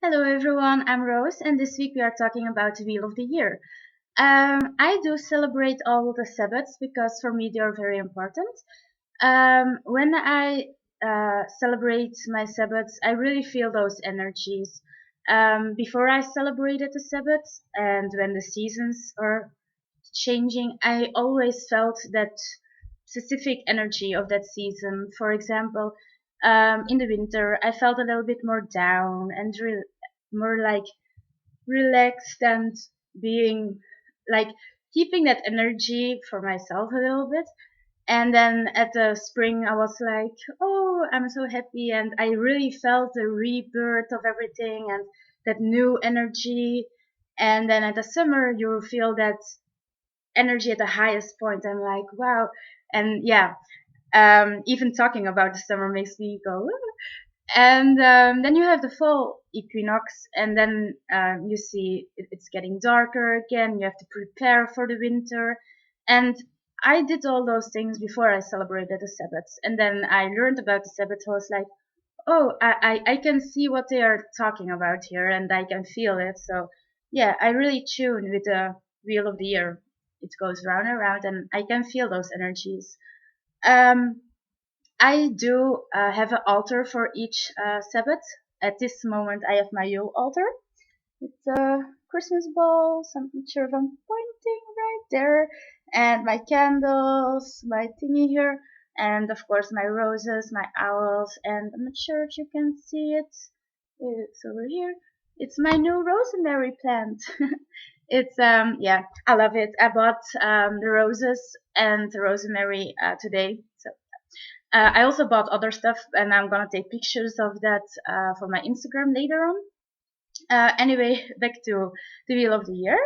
Hello everyone, I'm Rose, and this week we are talking about the Wheel of the Year. I do celebrate all the Sabbats because for me they are very important. When I celebrate my Sabbats, I really feel those energies. Before I celebrated the Sabbats and when the seasons are changing, I always felt that specific energy of that season. For example, in the winter, I felt a little bit more down and more like relaxed and being like keeping that energy for myself a little bit. And then at the spring, I was like, oh, I'm so happy. And I really felt the rebirth of everything and that new energy. And then at the summer, you feel that energy at the highest point. I'm like, wow. And yeah, even talking about the summer makes me go, "Ooh." And then you have the fall equinox, and then you see it's getting darker again. You have to prepare for the winter. And I did all those things before I celebrated the Sabbats. And then I learned about the Sabbats. I was like, oh, I can see what they are talking about here, and I can feel it. So yeah, I really tune with the Wheel of the Year. It goes round and round, and I can feel those energies. Um, I do have an altar for each Sabbath. At this moment, I have my Yule altar. It's a Christmas ball, so I'm not sure if I'm pointing right there, and my candles, my thingy here, and of course my roses, my owls, and I'm not sure if you can see it. It's over here. It's my new rosemary plant. It's yeah, I love it. I bought the roses and the rosemary today. So I also bought other stuff, and I'm gonna take pictures of that for my Instagram later on. Anyway, back to the Wheel of the Year.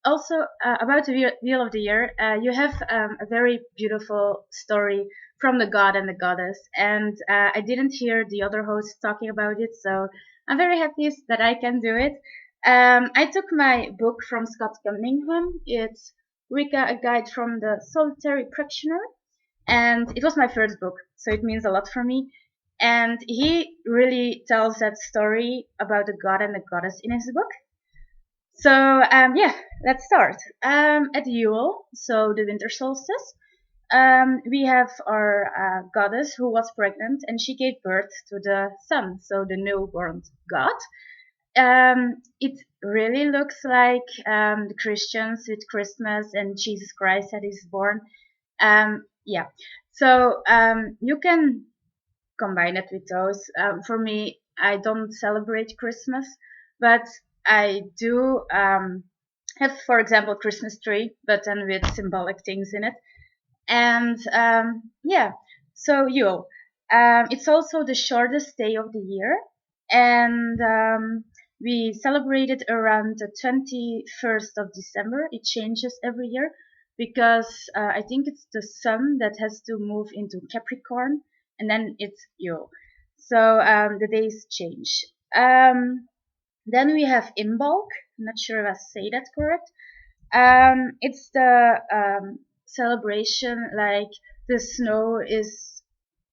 Also, about the Wheel of the Year, you have a very beautiful story from the god and the goddess, and I didn't hear the other hosts talking about it, so I'm very happy that I can do it. I took my book from Scott Cunningham. It's Wicca, a guide from the solitary practitioner, and it was my first book, so it means a lot for me. And he really tells that story about the god and the goddess in his book. So yeah, let's start. At Yule, so the winter solstice, we have our goddess who was pregnant, and she gave birth to the sun, so the newborn god. It really looks like the Christians with Christmas and Jesus Christ that is born. Yeah, so you can combine it with those. For me, I don't celebrate Christmas, but I do have, for example, Christmas tree, but then with symbolic things in it. And yeah, so Yule. It's also the shortest day of the year, and we celebrate it around the 21st of December. It changes every year because I think it's the sun that has to move into Capricorn, and then it's Yule. So the days change. Then we have Imbolc. I'm not sure if I say that correct. It's the celebration, like the snow is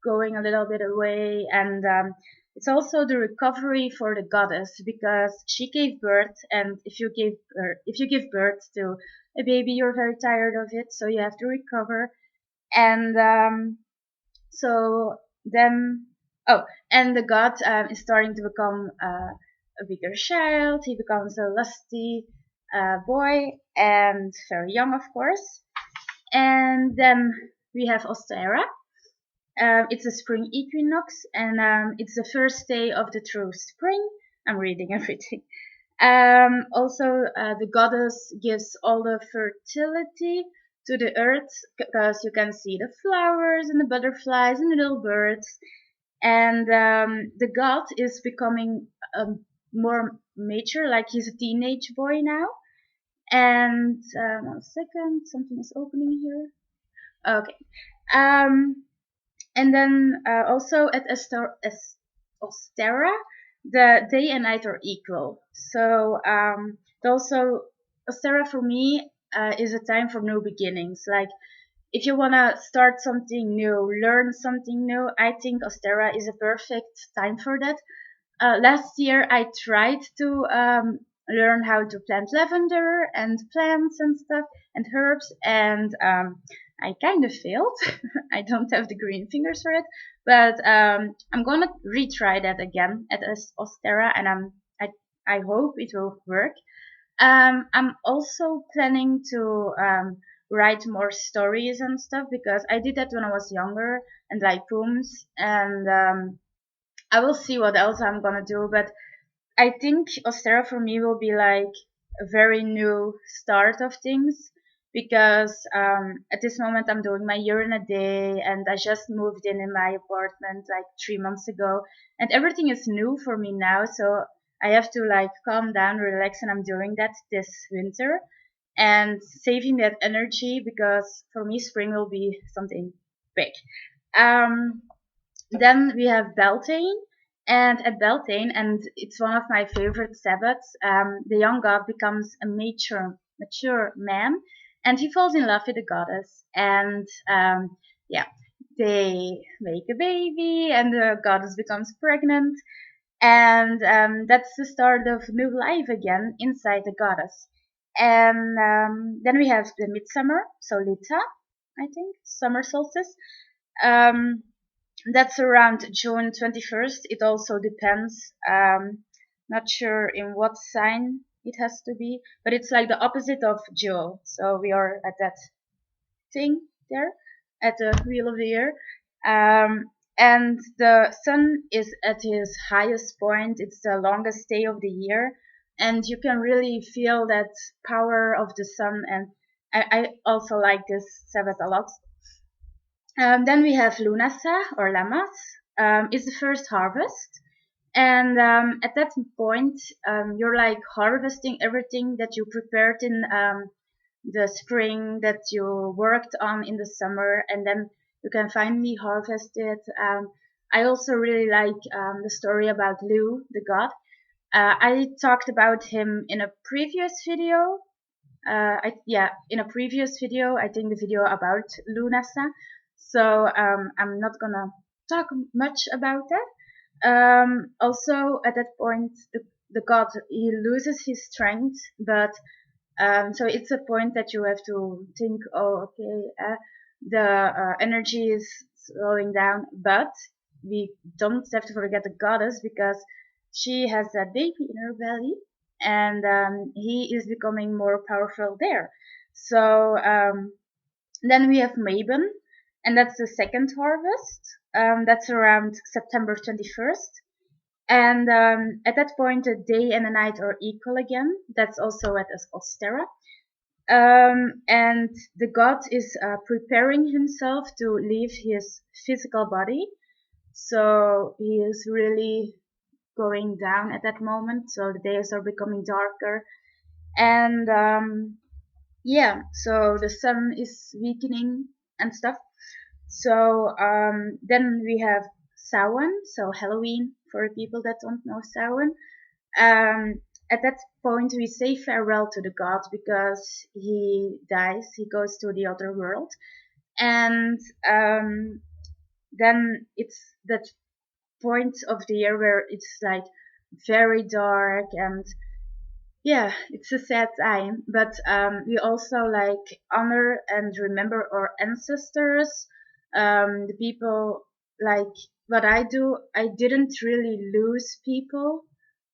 going a little bit away, and it's also the recovery for the goddess because she gave birth, and if you give birth to a baby, you're very tired of it, so you have to recover. And so then, oh, and the god is starting to become a bigger child. He becomes a lusty boy and very young, of course. And then we have Ostara. It's a spring equinox, and it's the first day of the true spring. I'm reading everything. Also, the goddess gives all the fertility to the earth because you can see the flowers and the butterflies and the little birds. And the god is becoming more mature, like he's a teenage boy now. And 1 second, something is opening here. Okay. Um, and then also at Ostera, the day and night are equal. So also Ostera for me is a time for new beginnings. Like if you wanna start something new, learn something new, I think Ostera is a perfect time for that. Last year I tried to learn how to plant lavender and plants and stuff and herbs, and I kind of failed. I don't have the green fingers for it, but I'm gonna retry that again at Ostera, and I I hope it will work. I'm also planning to write more stories and stuff because I did that when I was younger and like poems, and I will see what else I'm gonna do. But I think Ostera for me will be like a very new start of things because at this moment I'm doing my year in a day, and I just moved in my apartment like 3 months ago, and everything is new for me now. So I have to like calm down, relax, and I'm doing that this winter and saving that energy because for me spring will be something big. Um, then we have Beltane, and at Beltane, and it's one of my favorite Sabbaths, the young god becomes a mature man, and he falls in love with the goddess, and yeah, they make a baby, and the goddess becomes pregnant, and that's the start of new life again inside the goddess. And then we have the midsummer, so Lita, I think, summer solstice. Um, that's around June 21st. It also depends. Not sure in what sign it has to be, but it's like the opposite of Jewel. So we are at that thing there, at the wheel of the year. And the sun is at his highest point. It's the longest day of the year. And you can really feel that power of the sun. And I also like this Sabbath a lot. Then we have Lunasa or Lamas. Is the first harvest, and at that point, you're like harvesting everything that you prepared in the spring, that you worked on in the summer, and then you can finally harvest it. I also really like the story about Lu, the god. I talked about him in a previous video. In a previous video, I think the video about Lunasa. So I'm not gonna talk much about that. Also, at that point, the god he loses his strength, but so it's a point that you have to think, oh, okay, the energy is slowing down, but we don't have to forget the goddess because she has a baby in her belly, and he is becoming more powerful there. So then we have Mabon, and that's the second harvest. That's around September 21st. And at that point, the day and the night are equal again. That's also at Ostera. And the god is preparing himself to leave his physical body. So he is really going down at that moment. So the days are becoming darker. And yeah, so the sun is weakening and stuff. So then we have Samhain, so Halloween for people that don't know Samhain. At that point, we say farewell to the god because he dies. He goes to the other world, and then it's that point of the year where it's like very dark, and yeah, it's a sad time. But we also like honor and remember our ancestors, the people. Like what I do, I didn't really lose people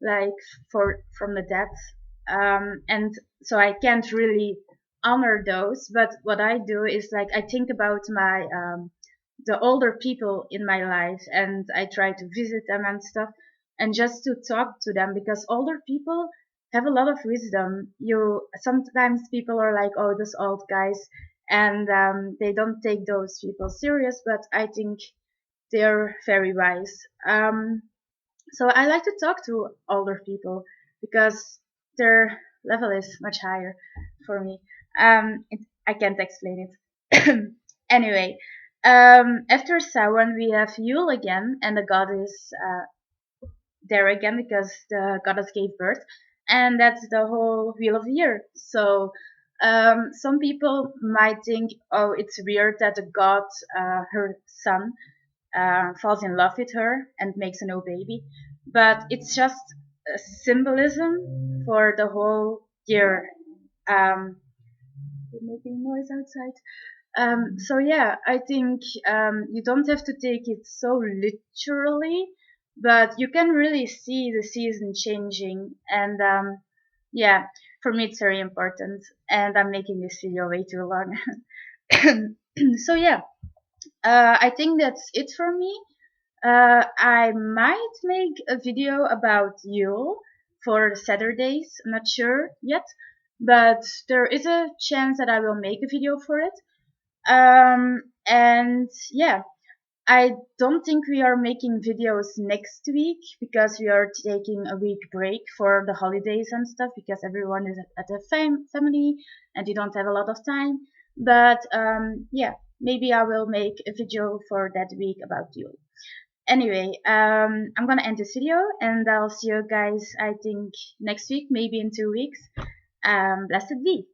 like for from the death, and so I can't really honor those. But what I do is like I think about my the older people in my life, and I try to visit them and stuff, and just to talk to them because older people have a lot of wisdom. You sometimes people are like, oh, those old guys, and they don't take those people serious, but I think they're very wise. So I like to talk to older people because their level is much higher for me. I can't explain it. Anyway, after Samhain we have Yule again, and the god is there again because the goddess gave birth, and that's the whole wheel of the year. So some people might think, oh, it's weird that the god, her son, falls in love with her and makes a no baby. but it's just a symbolism for the whole year. We're making noise outside. So yeah, I think you don't have to take it so literally, but you can really see the season changing. And yeah, for me it's very important. And I'm making this video way too long. So yeah, I think that's it for me. I might make a video about Yule for Saturdays. I'm not sure yet, but there is a chance that I will make a video for it. And yeah, I don't think we are making videos next week because we are taking a week break for the holidays and stuff because everyone is at a family and you don't have a lot of time. But yeah, maybe I will make a video for that week about you. Anyway, I'm gonna end this video and I'll see you guys, I think, next week, maybe in 2 weeks. Blessed be.